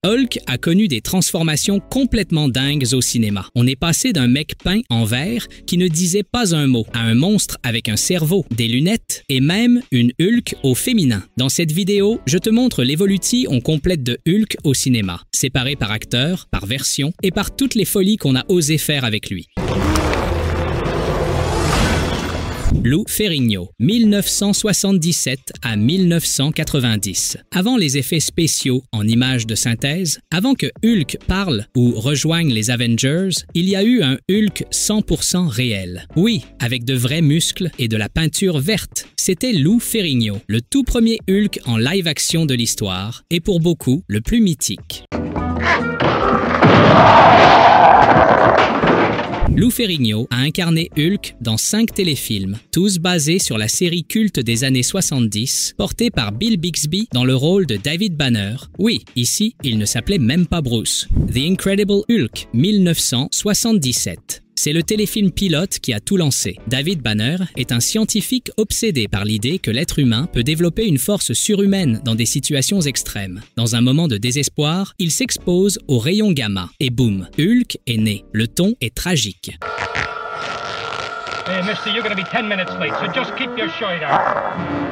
Hulk a connu des transformations complètement dingues au cinéma. On est passé d'un mec peint en vert qui ne disait pas un mot à un monstre avec un cerveau, des lunettes et même une Hulk au féminin. Dans cette vidéo, je te montre l'évolution complète de Hulk au cinéma, séparée par acteur, par version et par toutes les folies qu'on a osé faire avec lui. Lou Ferrigno, 1977 à 1990. Avant les effets spéciaux en images de synthèse, avant que Hulk parle ou rejoigne les Avengers, il y a eu un Hulk 100% réel. Oui, avec de vrais muscles et de la peinture verte. C'était Lou Ferrigno, le tout premier Hulk en live-action de l'histoire, et pour beaucoup, le plus mythique. Lou Ferrigno a incarné Hulk dans 5 téléfilms, tous basés sur la série culte des années 70, portée par Bill Bixby dans le rôle de David Banner. Oui, ici, il ne s'appelait même pas Bruce. The Incredible Hulk, 1977. C'est le téléfilm pilote qui a tout lancé. David Banner est un scientifique obsédé par l'idée que l'être humain peut développer une force surhumaine dans des situations extrêmes. Dans un moment de désespoir, il s'expose aux rayons gamma et boum, Hulk est né. Le ton est tragique. Hey, mister, you're gonna be 10 minutes late, so just keep your shirt on.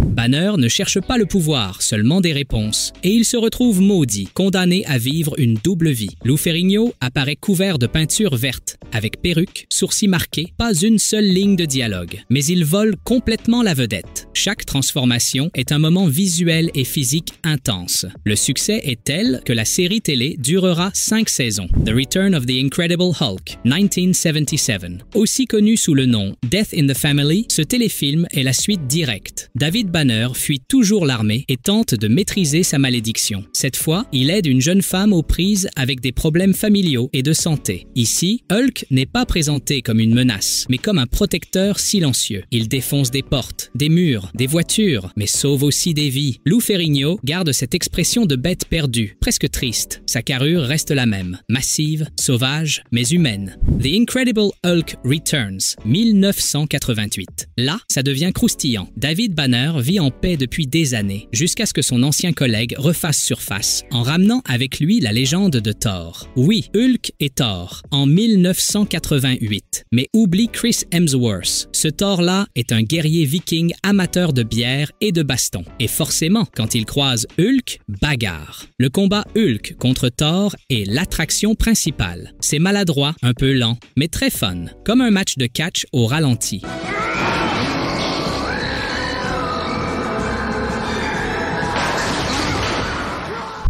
Banner ne cherche pas le pouvoir, seulement des réponses. Et il se retrouve maudit, condamné à vivre une double vie. Lou Ferrigno apparaît couvert de peinture verte, avec perruque, sourcils marqués, pas une seule ligne de dialogue. Mais il vole complètement la vedette. Chaque transformation est un moment visuel et physique intense. Le succès est tel que la série télé durera 5 saisons. The Return of the Incredible Hulk, 1977. Aussi connu sous le nom Death in the Family, ce téléfilm est la suite directe. David Banner fuit toujours l'armée et tente de maîtriser sa malédiction. Cette fois, il aide une jeune femme aux prises avec des problèmes familiaux et de santé. Ici, Hulk n'est pas présenté comme une menace, mais comme un protecteur silencieux. Il défonce des portes, des murs, des voitures, mais sauve aussi des vies. Lou Ferrigno garde cette expression de bête perdue, presque triste. Sa carrure reste la même, massive, sauvage, mais humaine. The Incredible Hulk Returns, 1988. Là, ça devient croustillant. David Banner vit en paix depuis des années, jusqu'à ce que son ancien collègue refasse surface, en ramenant avec lui la légende de Thor. Oui, Hulk est Thor, en 1988, mais oublie Chris Hemsworth. Ce Thor-là est un guerrier viking amateur de bière et de baston. Et forcément, quand il croise Hulk, bagarre. Le combat Hulk contre Thor est l'attraction principale. C'est maladroit, un peu lent, mais très fun, comme un match de catch au ralenti.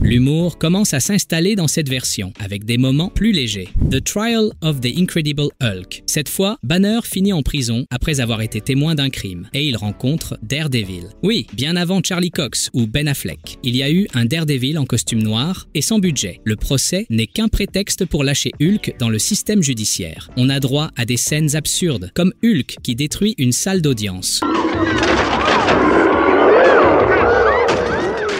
L'humour commence à s'installer dans cette version, avec des moments plus légers. The Trial of the Incredible Hulk. Cette fois, Banner finit en prison après avoir été témoin d'un crime, et il rencontre Daredevil. Oui, bien avant Charlie Cox ou Ben Affleck, il y a eu un Daredevil en costume noir et sans budget. Le procès n'est qu'un prétexte pour lâcher Hulk dans le système judiciaire. On a droit à des scènes absurdes, comme Hulk qui détruit une salle d'audience.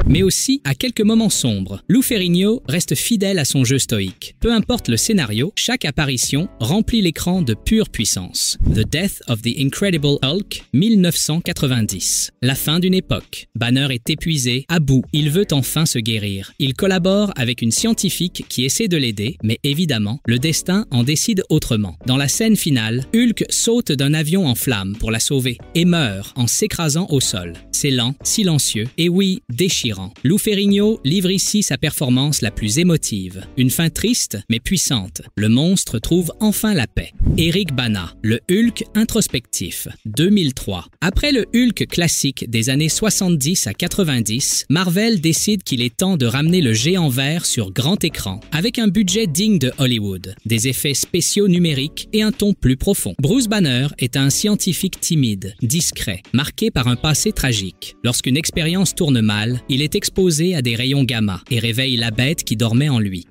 Mais aussi à quelques moments sombres. Lou Ferrigno reste fidèle à son jeu stoïque. Peu importe le scénario, chaque apparition remplit l'écran de pure puissance. The Death of the Incredible Hulk, 1990. La fin d'une époque. Banner est épuisé, à bout. Il veut enfin se guérir. Il collabore avec une scientifique qui essaie de l'aider, mais évidemment, le destin en décide autrement. Dans la scène finale, Hulk saute d'un avion en flammes pour la sauver et meurt en s'écrasant au sol. C'est lent, silencieux et oui, déchirant. Lou Ferrigno livre ici sa performance la plus émotive. Une fin triste, mais puissante. Le monstre trouve enfin la paix. Eric Bana, le Hulk introspectif, 2003. Après le Hulk classique des années 70 à 90, Marvel décide qu'il est temps de ramener le géant vert sur grand écran, avec un budget digne de Hollywood, des effets spéciaux numériques et un ton plus profond. Bruce Banner est un scientifique timide, discret, marqué par un passé tragique. Lorsqu'une expérience tourne mal, il est exposé à des rayons gamma et réveille la bête qui dormait en lui.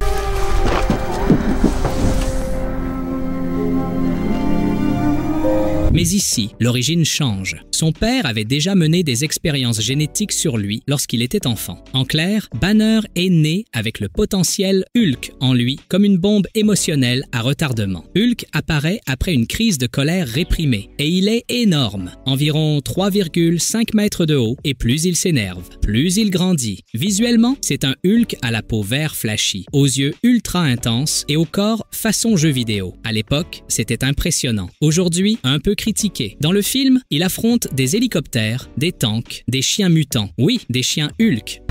Mais ici, l'origine change. Son père avait déjà mené des expériences génétiques sur lui lorsqu'il était enfant. En clair, Banner est né avec le potentiel Hulk en lui comme une bombe émotionnelle à retardement. Hulk apparaît après une crise de colère réprimée et il est énorme, environ 3,5 mètres de haut, et plus il s'énerve, plus il grandit. Visuellement, c'est un Hulk à la peau vert flashy, aux yeux ultra intenses et au corps façon jeu vidéo. À l'époque, c'était impressionnant. Aujourd'hui, un peu critiqué. Dans le film, il affronte des hélicoptères, des tanks, des chiens mutants. Oui, des chiens Hulk.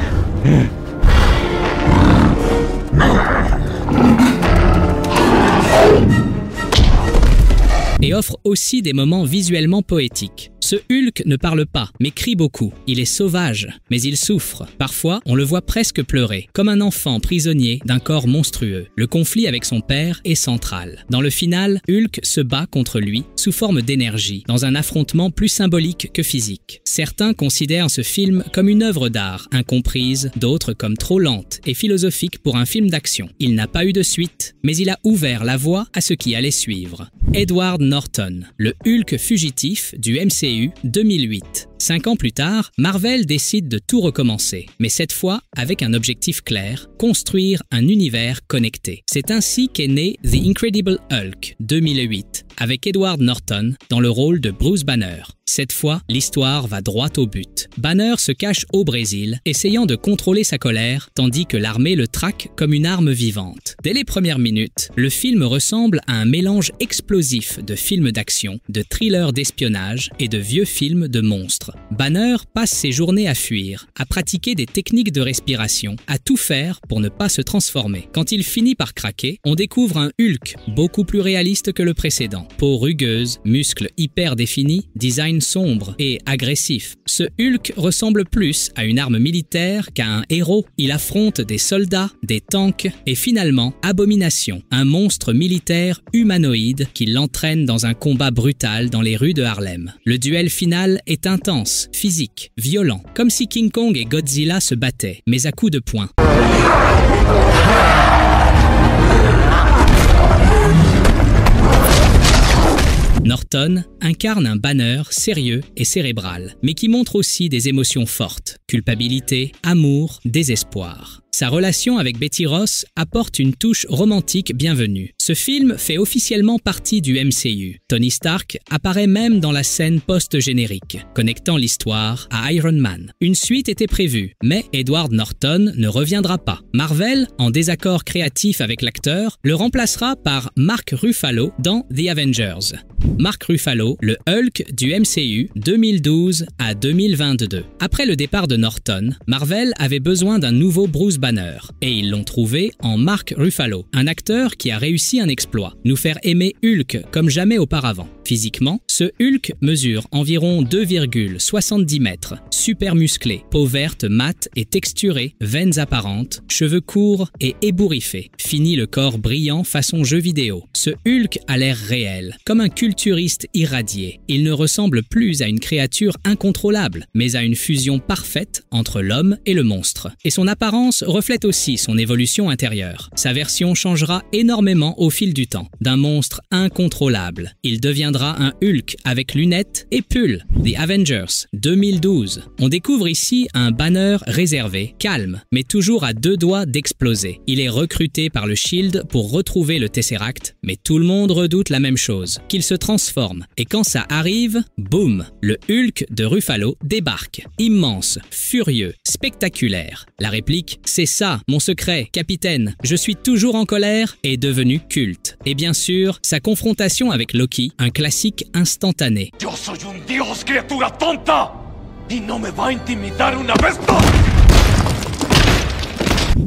Et offre aussi des moments visuellement poétiques. Ce Hulk ne parle pas, mais crie beaucoup. Il est sauvage, mais il souffre. Parfois, on le voit presque pleurer, comme un enfant prisonnier d'un corps monstrueux. Le conflit avec son père est central. Dans le final, Hulk se bat contre lui sous forme d'énergie, dans un affrontement plus symbolique que physique. Certains considèrent ce film comme une œuvre d'art, incomprise, d'autres comme trop lente et philosophique pour un film d'action. Il n'a pas eu de suite, mais il a ouvert la voie à ce qui allait suivre. Edward Norton, le Hulk fugitif du MCU 2008. 5 ans plus tard, Marvel décide de tout recommencer, mais cette fois avec un objectif clair, construire un univers connecté. C'est ainsi qu'est né The Incredible Hulk 2008, avec Edward Norton dans le rôle de Bruce Banner. Cette fois, l'histoire va droit au but. Banner se cache au Brésil, essayant de contrôler sa colère, tandis que l'armée le traque comme une arme vivante. Dès les premières minutes, le film ressemble à un mélange explosif de films d'action, de thrillers d'espionnage et de vieux films de monstres. Banner passe ses journées à fuir, à pratiquer des techniques de respiration, à tout faire pour ne pas se transformer. Quand il finit par craquer, on découvre un Hulk beaucoup plus réaliste que le précédent. Peau rugueuse, muscles hyper définis, design sombre et agressif. Ce Hulk ressemble plus à une arme militaire qu'à un héros. Il affronte des soldats, des tanks et finalement Abomination, un monstre militaire humanoïde qui l'entraîne dans un combat brutal dans les rues de Harlem. Le duel final est intense, physique, violent, comme si King Kong et Godzilla se battaient, mais à coups de poing. Norton incarne un Banner sérieux et cérébral, mais qui montre aussi des émotions fortes, culpabilité, amour, désespoir. Sa relation avec Betty Ross apporte une touche romantique bienvenue. Ce film fait officiellement partie du MCU. Tony Stark apparaît même dans la scène post-générique, connectant l'histoire à Iron Man. Une suite était prévue, mais Edward Norton ne reviendra pas. Marvel, en désaccord créatif avec l'acteur, le remplacera par Mark Ruffalo dans The Avengers. Mark Ruffalo, le Hulk du MCU 2012 à 2022. Après le départ de Norton, Marvel avait besoin d'un nouveau Bruce Banner, et ils l'ont trouvé en Mark Ruffalo, un acteur qui a réussi un exploit, nous faire aimer Hulk comme jamais auparavant. Physiquement, ce Hulk mesure environ 2,70 mètres, super musclé, peau verte mate et texturée, veines apparentes, cheveux courts et ébouriffés. Fini le corps brillant façon jeu vidéo. Ce Hulk a l'air réel, comme un culturiste irradié. Il ne ressemble plus à une créature incontrôlable, mais à une fusion parfaite entre l'homme et le monstre. Et son apparence reflète aussi son évolution intérieure. Sa version changera énormément au fil du temps. D'un monstre incontrôlable, il deviendra un Hulk avec lunettes et pull. The Avengers 2012. On découvre ici un Banner réservé, calme, mais toujours à deux doigts d'exploser. Il est recruté par le Shield pour retrouver le Tesseract, mais tout le monde redoute la même chose, qu'il se transforme. Et quand ça arrive, boum, le Hulk de Ruffalo débarque. Immense, furieux, spectaculaire. La réplique, c'est ça, mon secret, capitaine. Je suis toujours en colère est devenu culte. Et bien sûr, sa confrontation avec Loki, un classique instantané. Yo soy un dios, criatura tonta, y no me va a intimidar una bestia.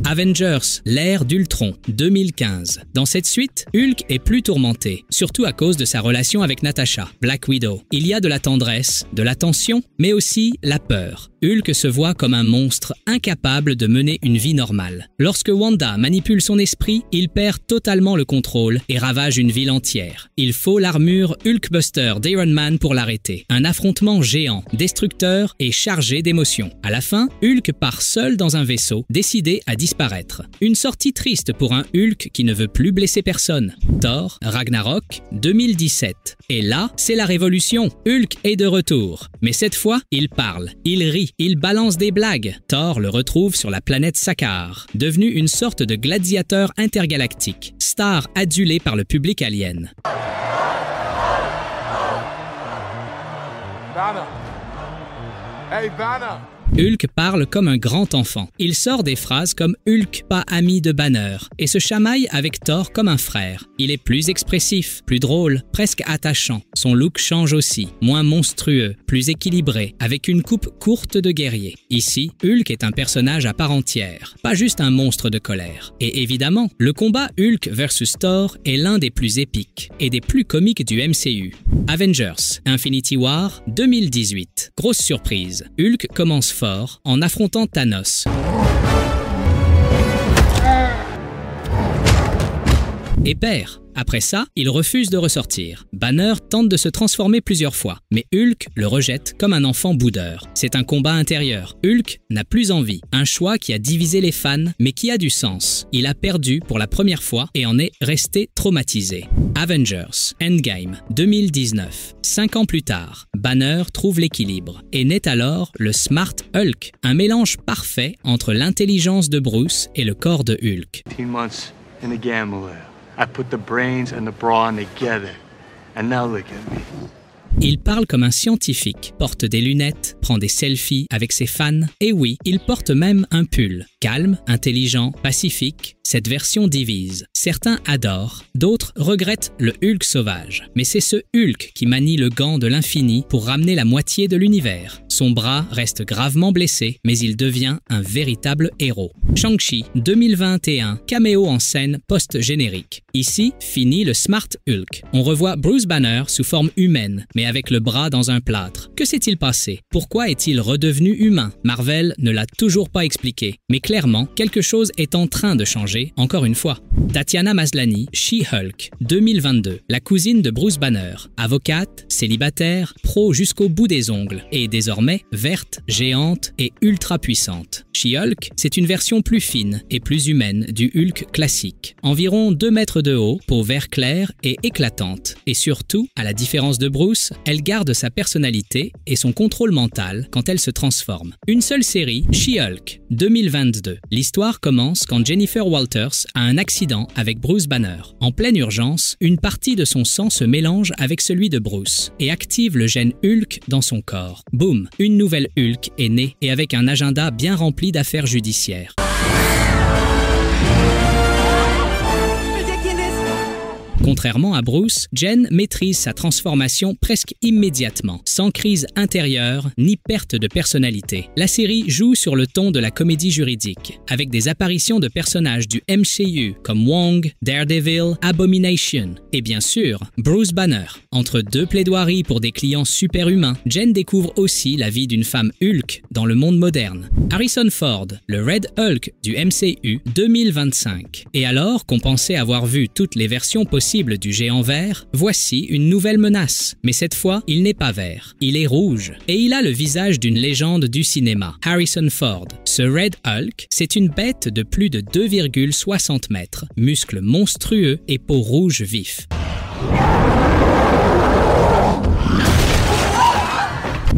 Avengers, l'ère d'Ultron, 2015. Dans cette suite, Hulk est plus tourmenté, surtout à cause de sa relation avec Natasha, Black Widow. Il y a de la tendresse, de la tension, mais aussi la peur. Hulk se voit comme un monstre incapable de mener une vie normale. Lorsque Wanda manipule son esprit, il perd totalement le contrôle et ravage une ville entière. Il faut l'armure Hulkbuster d'Iron Man pour l'arrêter. Un affrontement géant, destructeur et chargé d'émotions. À la fin, Hulk part seul dans un vaisseau, décidé à disparaître disparaître. Une sortie triste pour un Hulk qui ne veut plus blesser personne. Thor, Ragnarok, 2017. Et là, c'est la révolution. Hulk est de retour. Mais cette fois, il parle, il rit, il balance des blagues. Thor le retrouve sur la planète Sakaar, devenu une sorte de gladiateur intergalactique, star adulé par le public alien. Banner. Hey, Banner. Hulk parle comme un grand enfant. Il sort des phrases comme « Hulk, pas ami de Banner » et se chamaille avec Thor comme un frère. Il est plus expressif, plus drôle, presque attachant. Son look change aussi, moins monstrueux, plus équilibré, avec une coupe courte de guerrier. Ici, Hulk est un personnage à part entière, pas juste un monstre de colère. Et évidemment, le combat Hulk versus Thor est l'un des plus épiques et des plus comiques du MCU. Avengers, Infinity War, 2018. Grosse surprise, Hulk commence fort en affrontant Thanos. Et perd. Après ça, il refuse de ressortir. Banner tente de se transformer plusieurs fois, mais Hulk le rejette comme un enfant boudeur. C'est un combat intérieur. Hulk n'a plus envie. Un choix qui a divisé les fans, mais qui a du sens. Il a perdu pour la première fois et en est resté traumatisé. Avengers, Endgame, 2019. 5 ans plus tard, Banner trouve l'équilibre et naît alors le Smart Hulk, un mélange parfait entre l'intelligence de Bruce et le corps de Hulk. 18 months in the gamma lab. I put the brains and the brawn together. And now look at me. Il parle comme un scientifique, porte des lunettes, prend des selfies avec ses fans, et oui, il porte même un pull. Calme, intelligent, pacifique, cette version divise. Certains adorent, d'autres regrettent le Hulk sauvage. Mais c'est ce Hulk qui manie le gant de l'infini pour ramener la moitié de l'univers. Son bras reste gravement blessé, mais il devient un véritable héros. Shang-Chi, 2021, caméo en scène post-générique. Ici, finit le Smart Hulk. On revoit Bruce Banner sous forme humaine, mais avec le bras dans un plâtre. Que s'est-il passé? Pourquoi est-il redevenu humain? Marvel ne l'a toujours pas expliqué, mais clairement, quelque chose est en train de changer, encore une fois. Tatiana Maslany, She-Hulk, 2022, la cousine de Bruce Banner, avocate, célibataire, pro jusqu'au bout des ongles, et désormais verte, géante et ultra puissante. She-Hulk, c'est une version plus fine et plus humaine du Hulk classique. Environ 2 mètres de haut, peau vert clair et éclatante. Et surtout, à la différence de Bruce, elle garde sa personnalité et son contrôle mental quand elle se transforme. Une seule série, She-Hulk, 2022. L'histoire commence quand Jennifer Walters a un accident avec Bruce Banner. En pleine urgence, une partie de son sang se mélange avec celui de Bruce et active le gène Hulk dans son corps. Boum, une nouvelle Hulk est née et avec un agenda bien rempli d'affaires judiciaires. Contrairement à Bruce, Jen maîtrise sa transformation presque immédiatement, sans crise intérieure ni perte de personnalité. La série joue sur le ton de la comédie juridique, avec des apparitions de personnages du MCU comme Wong, Daredevil, Abomination et bien sûr Bruce Banner. Entre 2 plaidoiries pour des clients superhumains, Jen découvre aussi la vie d'une femme Hulk dans le monde moderne. Harrison Ford, le Red Hulk du MCU 2025. Et alors qu'on pensait avoir vu toutes les versions possibles du géant vert, voici une nouvelle menace. Mais cette fois, il n'est pas vert, il est rouge. Et il a le visage d'une légende du cinéma, Harrison Ford. Ce Red Hulk, c'est une bête de plus de 2,60 mètres, muscles monstrueux et peau rouge vif.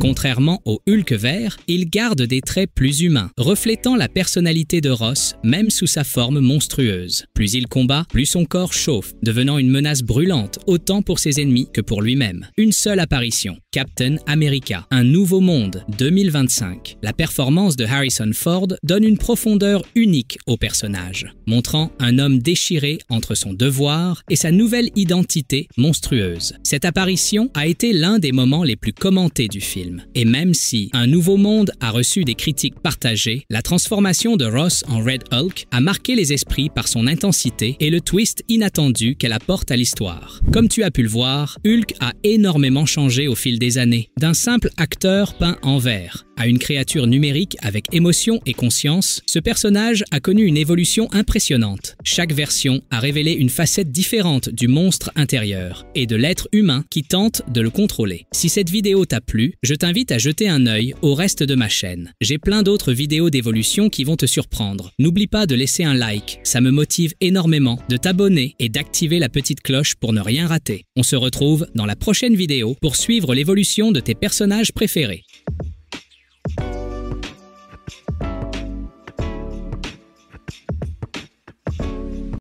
Contrairement au Hulk vert, il garde des traits plus humains, reflétant la personnalité de Ross, même sous sa forme monstrueuse. Plus il combat, plus son corps chauffe, devenant une menace brûlante, autant pour ses ennemis que pour lui-même. Une seule apparition, Captain America, Un nouveau monde, 2025. La performance de Harrison Ford donne une profondeur unique au personnage, montrant un homme déchiré entre son devoir et sa nouvelle identité monstrueuse. Cette apparition a été l'un des moments les plus commentés du film. Et même si Un nouveau monde a reçu des critiques partagées, la transformation de Ross en Red Hulk a marqué les esprits par son intensité et le twist inattendu qu'elle apporte à l'histoire. Comme tu as pu le voir, Hulk a énormément changé au fil des années, d'un simple acteur peint en vert à une créature numérique avec émotion et conscience. Ce personnage a connu une évolution impressionnante. Chaque version a révélé une facette différente du monstre intérieur et de l'être humain qui tente de le contrôler. Si cette vidéo t'a plu, je t'invite à jeter un œil au reste de ma chaîne. J'ai plein d'autres vidéos d'évolution qui vont te surprendre. N'oublie pas de laisser un like, ça me motive énormément, de t'abonner et d'activer la petite cloche pour ne rien rater. On se retrouve dans la prochaine vidéo pour suivre l'évolution de tes personnages préférés.